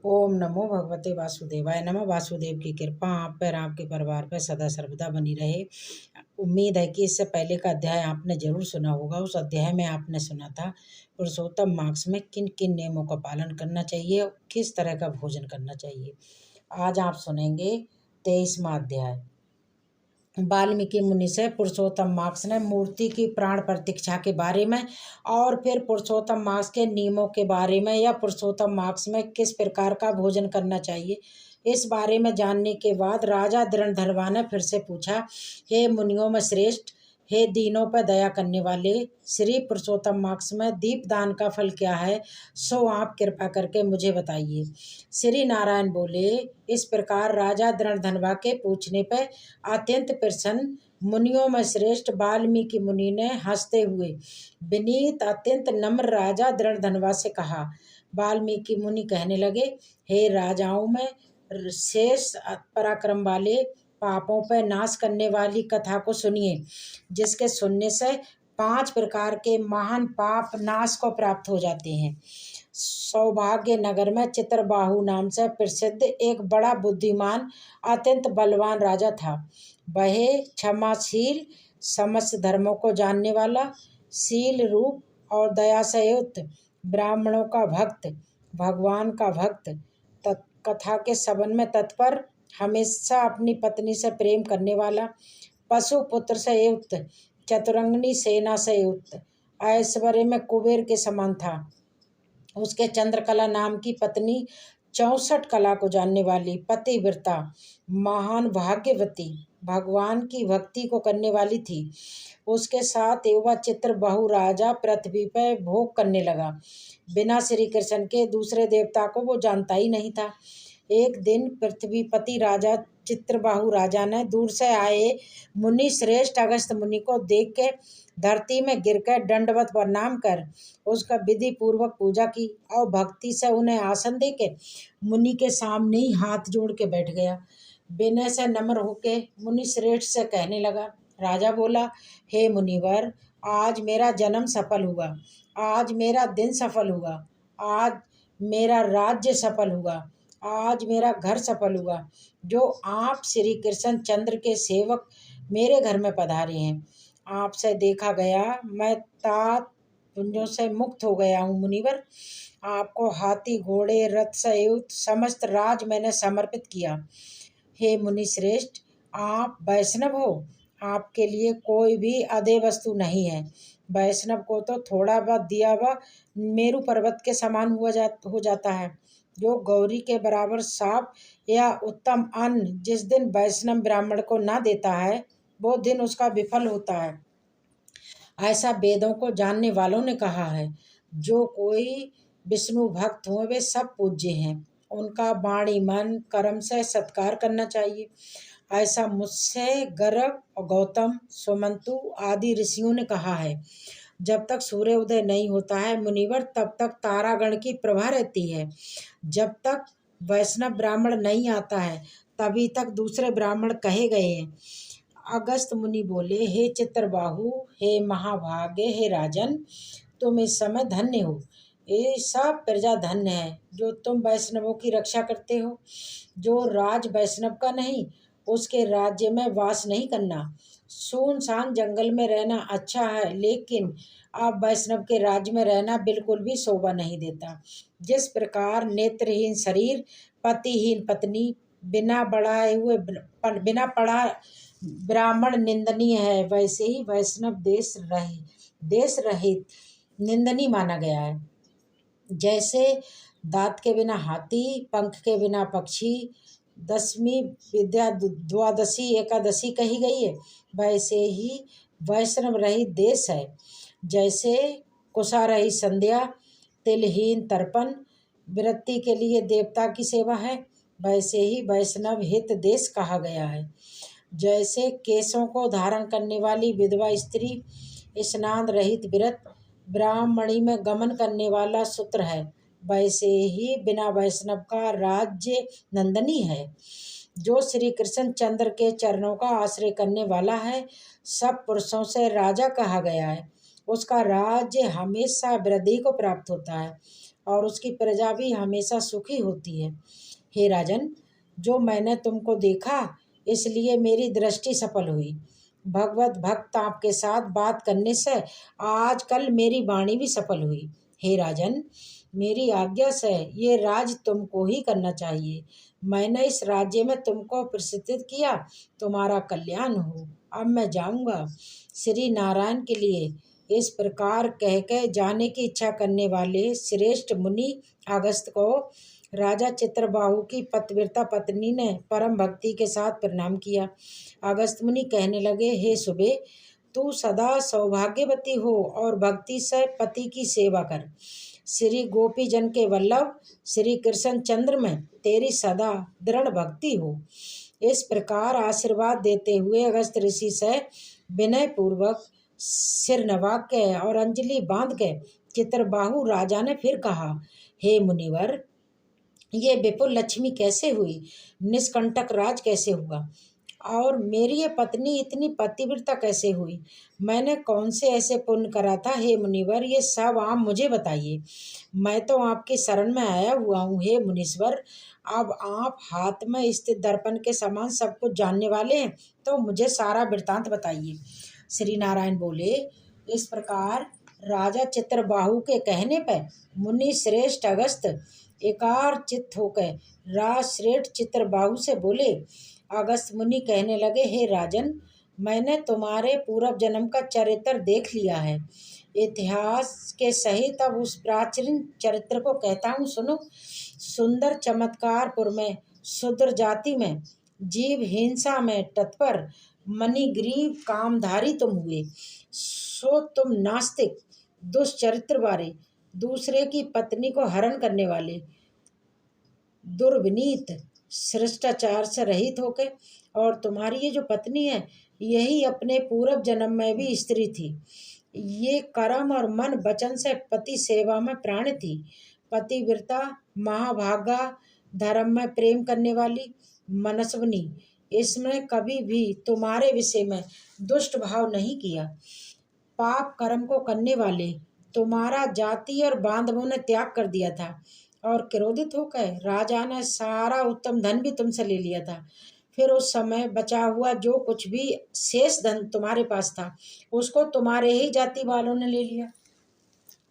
ओम नमो भगवते वासुदेवाय नमः। वासुदेव की कृपा आप पर, आपके परिवार पर सदा सर्वदा बनी रहे। उम्मीद है कि इससे पहले का अध्याय आपने जरूर सुना होगा। उस अध्याय में आपने सुना था पुरुषोत्तम मास में किन किन नियमों का पालन करना चाहिए और किस तरह का भोजन करना चाहिए। आज आप सुनेंगे 23वां अध्याय। वाल्मीकि मुनि से पुरुषोत्तम मास ने मूर्ति की प्राण प्रतीक्षा के बारे में और फिर पुरुषोत्तम मास के नियमों के बारे में या पुरुषोत्तम मास में किस प्रकार का भोजन करना चाहिए, इस बारे में जानने के बाद राजा धृणधर्मा ने फिर से पूछा, हे मुनियों में श्रेष्ठ, हे दीनों पर दया करने वाले, श्री पुरुषोत्तम मास में दीपदान का फल क्या है, सो आप कृपा करके मुझे बताइए। श्री नारायण बोले। इस प्रकार राजा धृणधर्मा के पूछने पर अत्यंत प्रसन्न मुनियों में श्रेष्ठ वाल्मीकि मुनि ने हंसते हुए विनीत अत्यंत नम्र राजा धृणधर्मा से कहा। वाल्मीकि मुनि कहने लगे, हे राजाओं में शेष पराक्रम वाले, पापों पर नाश करने वाली कथा को सुनिए, जिसके सुनने से 5 प्रकार के महान पाप नाश को प्राप्त हो जाते हैं। सौभाग्य नगर में चित्रबाहु नाम से प्रसिद्ध एक बड़ा बुद्धिमान अत्यंत बलवान राजा था। वह क्षमाशील, समस्त धर्मों को जानने वाला, शील रूप और दया से युक्त, ब्राह्मणों का भक्त, भगवान का भक्त, कथा के श्रवण में तत्पर, हमेशा अपनी पत्नी से प्रेम करने वाला, पशु पुत्र से युक्त, चतुरंगिनी सेना से युक्त, ऐश्वर्य में कुबेर के समान था। उसके चंद्रकला नाम की पत्नी 64 कला को जानने वाली, पतिव्रता, महान भाग्यवती, भगवान की भक्ति को करने वाली थी। उसके साथ युवा चित्रबाहु राजा पृथ्वी पर भोग करने लगा। बिना श्री कृष्ण के दूसरे देवता को वो जानता ही नहीं था। एक दिन पृथ्वीपति राजा चित्रबाहु राजा ने दूर से आए मुनि श्रेष्ठ अगस्त्य मुनि को देख के धरती में गिरकर दंडवत प्रणाम कर उसका विधि पूर्वक पूजा की और भक्ति से उन्हें आसन दे के मुनि के सामने ही हाथ जोड़ के बैठ गया। विनय से नम्र होके मुनि श्रेष्ठ से कहने लगा। राजा बोला, हे मुनिवर, आज मेरा जन्म सफल हुआ, आज मेरा दिन सफल हुआ, आज मेरा राज्य सफल हुआ, आज मेरा घर सफल हुआ, जो आप श्री कृष्ण चंद्र के सेवक मेरे घर में पधारे हैं। आपसे देखा गया मैं तात पुंजों से मुक्त हो गया हूँ मुनिवर। आपको हाथी घोड़े रथ से युक्त समस्त राज मैंने समर्पित किया। हे मुनि श्रेष्ठ, आप वैष्णव हो, आपके लिए कोई भी अदेय वस्तु नहीं है। वैष्णव को तो थोड़ा बहुत दिया हुआ मेरू पर्वत के समान हो जाता है। जो गौरी के बराबर साफ या उत्तम अन्न जिस दिन वैष्णव ब्राह्मण को ना देता है, वो दिन उसका विफल होता है, ऐसा वेदों को जानने वालों ने कहा है। जो कोई विष्णु भक्त हो वे सब पूज्य हैं, उनका वाणी मन कर्म से सत्कार करना चाहिए, ऐसा मुझसे गर्ग और गौतम, सुमंतु आदि ऋषियों ने कहा है। जब तक सूर्य उदय नहीं होता है मुनिवर, तब तक तारागण की प्रभा रहती है। जब तक वैष्णव ब्राह्मण नहीं आता है, तभी तक दूसरे ब्राह्मण कहे गए हैं। अगस्त मुनि बोले, हे चित्रबाहु, हे महाभाग्य, हे राजन, तुम इस समय धन्य हो। ये सब प्रजा धन्य है जो तुम वैष्णवों की रक्षा करते हो। जो राज वैष्णव का नहीं, उसके राज्य में वास नहीं करना। सुनसान जंगल में रहना अच्छा है, लेकिन अब वैष्णव के राज्य में रहना बिल्कुल भी शोभा नहीं देता। जिस प्रकार नेत्रहीन शरीर, पतिहीन पत्नी, बिना पढ़ा ब्राह्मण निंदनीय है, वैसे ही वैष्णव देश रहित निंदनीय माना गया है। जैसे दांत के बिना हाथी, पंख के बिना पक्षी, दसवीं विद्या द्वादशी एकादशी कही गई है, वैसे ही वैष्णव रहित देश है। जैसे कुशा रहित संध्या, तिलहीन तर्पण, वृत्ति के लिए देवता की सेवा है, वैसे ही वैष्णव हित देश कहा गया है। जैसे केशों को धारण करने वाली विधवा स्त्री, स्नान रहित व्रत, ब्राह्मणी में गमन करने वाला सूत्र है, वैसे ही बिना वैष्णव का राज्य नंदनी है। जो श्री कृष्ण चंद्र के चरणों का आश्रय करने वाला है, सब पुरुषों से राजा कहा गया है। उसका राज्य हमेशा वृद्धि को प्राप्त होता है और उसकी प्रजा भी हमेशा सुखी होती है। हे राजन, जो मैंने तुमको देखा इसलिए मेरी दृष्टि सफल हुई। भगवत भक्त आपके साथ बात करने से आजकल मेरी वाणी भी सफल हुई। हे राजन, मेरी आज्ञा से ये राज तुमको ही करना चाहिए। मैंने इस राज्य में तुमको प्रसिद्ध किया, तुम्हारा कल्याण हो। अब मैं जाऊंगा। श्री नारायण के लिए इस प्रकार कह के जाने की इच्छा करने वाले श्रेष्ठ मुनि अगस्त को राजा चित्रबाहु की पतिव्रता पत्नी ने परम भक्ति के साथ प्रणाम किया। अगस्त मुनि कहने लगे, हे सुबे, तू सदा सौभाग्यवती हो और भक्ति से पति की सेवा कर। श्री गोपी जन के वल्लभ श्री कृष्ण चंद्र में तेरी सदा दृढ़ भक्ति हो। इस प्रकार आशीर्वाद देते हुए अगस्त ऋषि से विनय पूर्वक सिर नवा के और अंजलि बांध के चित्रबाहु राजा ने फिर कहा, हे मुनिवर, ये विपुल लक्ष्मी कैसे हुई, निष्कंटक राज कैसे हुआ, और मेरी ये पत्नी इतनी पतिव्रता कैसे हुई? मैंने कौन से ऐसे पुण्य करा था? हे मुनिवर, ये सब आप मुझे बताइए। मैं तो आपकी शरण में आया हुआ हूँ। हे मुनीश्वर, अब आप हाथ में स्थित दर्पण के समान सब कुछ जानने वाले हैं, तो मुझे सारा वृत्तांत बताइए। श्री नारायण बोले, इस प्रकार राजा चित्रबाहु के कहने पर मुनि श्रेष्ठ अगस्त एकार चित्त होकर राज श्रेष्ठ चित्रबाहु से बोले। अगस्त मुनि कहने लगे, हे राजन, मैंने तुम्हारे पूर्व जन्म का चरित्र देख लिया है। इतिहास के सहित अब उस प्राचीन चरित्र को कहता हूँ, सुनो। सुंदर चमत्कारपुर में शूद्र जाति में जीव हिंसा में तत्पर मणिग्रीव कामधारी तुम हुए। सो तुम नास्तिक, दुष्चरित्र वाले, दूसरे की पत्नी को हरण करने वाले, दुर्विनीत, शिष्टाचार से रहित होकर, और तुम्हारी ये जो पत्नी है यही अपने पूर्व जन्म में भी स्त्री थी। ये कर्म और मन वचन से पति सेवा में प्राण थी। पतिव्रता, महाभागा, धर्म में प्रेम करने वाली, मनस्विनी, इसमें कभी भी तुम्हारे विषय में दुष्ट भाव नहीं किया। पाप कर्म को करने वाले तुम्हारा जाति और बांधवों ने त्याग कर दिया था, और क्रोधित होकर राजा ने सारा उत्तम धन भी तुमसे ले लिया था। फिर उस समय बचा हुआ जो कुछ भी शेष धन तुम्हारे पास था उसको तुम्हारे ही जाति वालों ने ले लिया।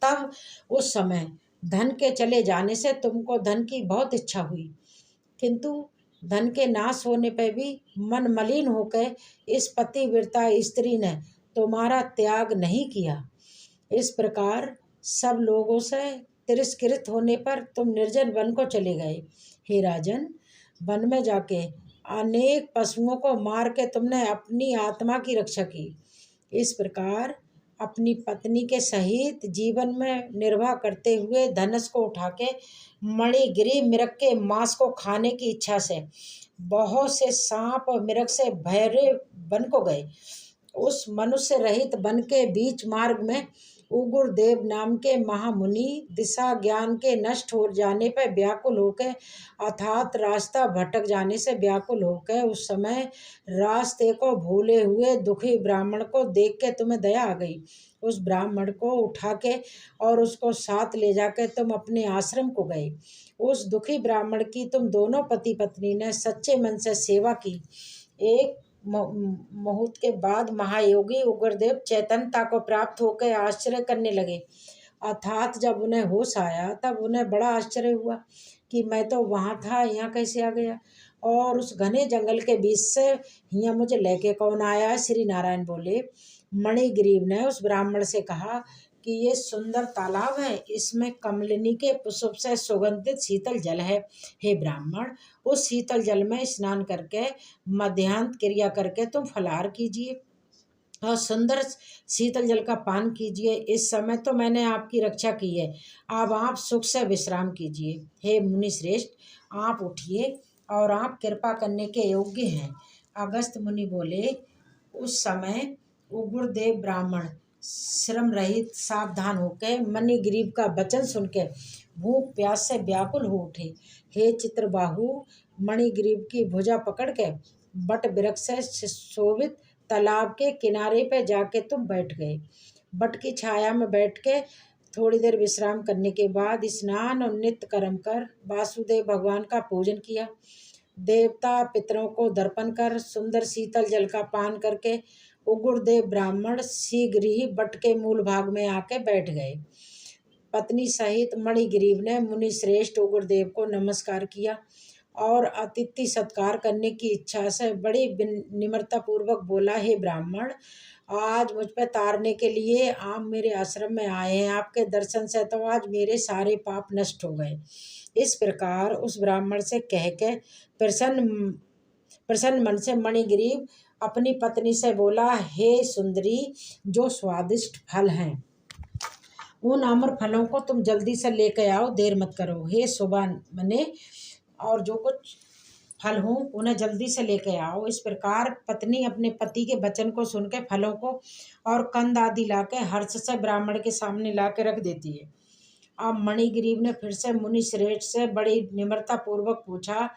तब उस समय धन के चले जाने से तुमको धन की बहुत इच्छा हुई, किंतु धन के नाश होने पर भी मन मलिन होकर इस पतिव्रता स्त्री ने तुम्हारा त्याग नहीं किया। इस प्रकार सब लोगों से तिरस्कृत होने पर तुम निर्जन वन को चले गए। हे राजन, वन में जाके अनेक पशुओं को मार के तुमने अपनी आत्मा की रक्षा की। इस प्रकार अपनी पत्नी के सहित जीवन में निर्वाह करते हुए धनुष को उठा के मणिगिरी मृग के मांस को खाने की इच्छा से बहुत से सांप और मृग से भरे वन को गए। उस मनुष्य रहित वन के बीच मार्ग में उग्र देव नाम के महामुनि दिशा ज्ञान के नष्ट हो जाने पर व्याकुल होकर, अर्थात रास्ता भटक जाने से व्याकुल होकर, उस समय रास्ते को भूले हुए दुखी ब्राह्मण को देख के तुम्हें दया आ गई। उस ब्राह्मण को उठा के और उसको साथ ले जाकर तुम अपने आश्रम को गए। उस दुखी ब्राह्मण की तुम दोनों पति पत्नी ने सच्चे मन से सेवा की। एक मुहूर्त के बाद महायोगी उग्रदेव चैतन्यता को प्राप्त होकर आश्चर्य करने लगे। अर्थात जब उन्हें होश आया तब उन्हें बड़ा आश्चर्य हुआ कि मैं तो वहाँ था, यहाँ कैसे आ गया, और उस घने जंगल के बीच से यहाँ मुझे लेके कौन आया। श्री नारायण बोले, मणिग्रीव ने उस ब्राह्मण से कहा कि ये सुंदर तालाब है, इसमें कमलिनी के पुष्प से सुगंधित शीतल जल है। हे ब्राह्मण, उस शीतल जल में स्नान करके मध्याह्न क्रिया करके तुम फलाहार कीजिए और सुंदर शीतल जल का पान कीजिए। इस समय तो मैंने आपकी रक्षा की है, अब आप सुख से विश्राम कीजिए। हे मुनि श्रेष्ठ, आप उठिए और आप कृपा करने के योग्य हैं। अगस्त मुनि बोले, उस समय उग्रदेव ब्राह्मण श्रम रहित सावधान होकर मणिग्रीव का वचन सुनकर भूख प्यास से व्याकुल हो उठे। हे चित्रबाहु, मणिग्रीव की भुजा पकड़ के बट वृक्ष से शोभित तालाब के किनारे पे जाके तुम बैठ गए। बट की छाया में बैठ के थोड़ी देर विश्राम करने के बाद स्नान और नित्य कर्म कर वासुदेव भगवान का पूजन किया। देवता पितरों को दर्पण कर सुंदर शीतल जल का पान करके उग्रदेव ब्राह्मण शीघ्र ही बट के मूल भाग में आके बैठ गए। पत्नी सहित मणिग्रीव ने मुनि श्रेष्ठ उग्रदेव को नमस्कार किया और अतिथि सत्कार करने की इच्छा से बड़ी निम्रता पूर्वक बोला, हे ब्राह्मण, आज मुझ पर तारने के लिए आप मेरे आश्रम में आए हैं। आपके दर्शन से तो आज मेरे सारे पाप नष्ट हो गए। इस प्रकार उस ब्राह्मण से कह के प्रसन्न मन से मणिग्रीव अपनी पत्नी से बोला, हे सुंदरी, जो स्वादिष्ट फल हैं उन अमर फलों को तुम जल्दी से लेकर आओ, देर मत करो। हे सुबह मने और जो कुछ फल हों उन्हें जल्दी से लेकर आओ। इस प्रकार पत्नी अपने पति के वचन को सुनकर फलों को और कंद आदि लाकर हर्ष से ब्राह्मण के सामने लाकर रख देती है। अब मणिग्रीव ने फिर से मुनि श्रेष्ठ से बड़ी निम्रता पूर्वक पूछा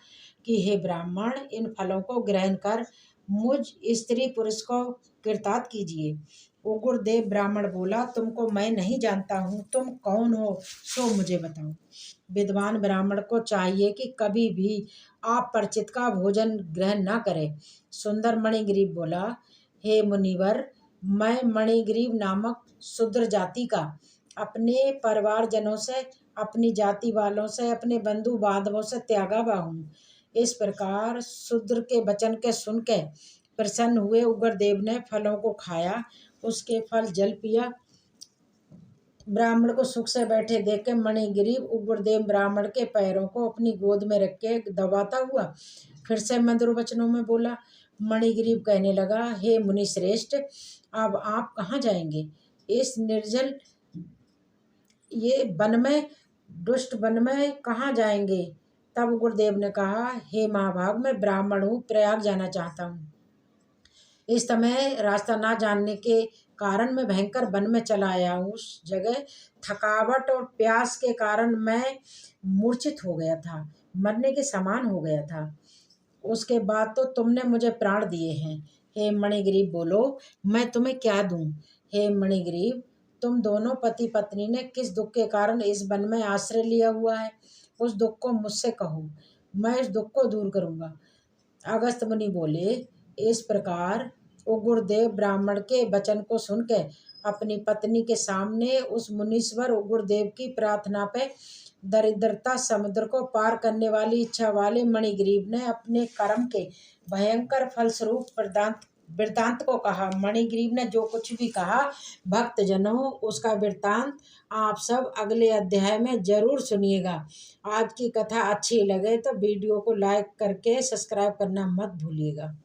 कि हे ब्राह्मण, इन फलों को ग्रहण कर मुझ स्त्री पुरुष को कृतार्थ कीजिए। उग्रदेव ब्राह्मण बोला, तुमको मैं नहीं जानता हूँ, तुम कौन हो सो मुझे बताओ। विद्वान ब्राह्मण को चाहिए कि कभी भी आप परिचित का भोजन ग्रहण न करे। सुंदर मणिग्रीव बोला, हे मुनिवर, मैं मणिग्रीव नामक शूद्र जाति का अपने परिवारजनों से, अपनी जाति वालों से, अपने बंधु बांधवों से त्यागा हुआ हूँ। इस प्रकार शूद्र के वचन के सुन के प्रसन्न हुए उग्रदेव ने फलों को खाया, उसके फल जल पिया। ब्राह्मण को सुख से बैठे देख के मणिग्रीव उग्रदेव ब्राह्मण के पैरों को अपनी गोद में रख के दबाता हुआ फिर से मधुर वचनों में बोला। मणिग्रीव कहने लगा, हे मुनि श्रेष्ठ, अब आप कहाँ जाएंगे? इस निर्जल ये वन में, दुष्ट वन में कहाँ जाएंगे? तब उग्रदेव ने कहा, हे महाभाग, मैं ब्राह्मण हूँ, प्रयाग जाना चाहता हूँ। इस समय रास्ता ना जानने के कारण मैं भयंकर वन में चला आया हूँ। उस जगह थकावट और प्यास के कारण मैं मूर्छित हो गया था, मरने के समान हो गया था। उसके बाद तो तुमने मुझे प्राण दिए हैं। हे मणिग्रीव बोलो, मैं तुम्हें क्या दूं? हे मणिग्रीव, तुम दोनों पति पत्नी ने किस दुख के कारण इस वन में आश्रय लिया हुआ है, उस दुख को मुझसे कहो, मैं इस दुख को दूर करूँगा। अगस्त्य मुनि बोले, इस प्रकार उग्रदेव ब्राह्मण के वचन को सुनकर अपनी पत्नी के सामने उस मुनीश्वर उग्रदेव की प्रार्थना पे दरिद्रता समुद्र को पार करने वाली इच्छा वाले मणिग्रीव ने अपने कर्म के भयंकर फलस्वरूप वृत्तांत को कहा। मणिग्रीव ने जो कुछ भी कहा भक्तजनों, उसका वृत्तांत आप सब अगले अध्याय में जरूर सुनिएगा। आज की कथा अच्छी लगे तो वीडियो को लाइक करके सब्सक्राइब करना मत भूलिएगा।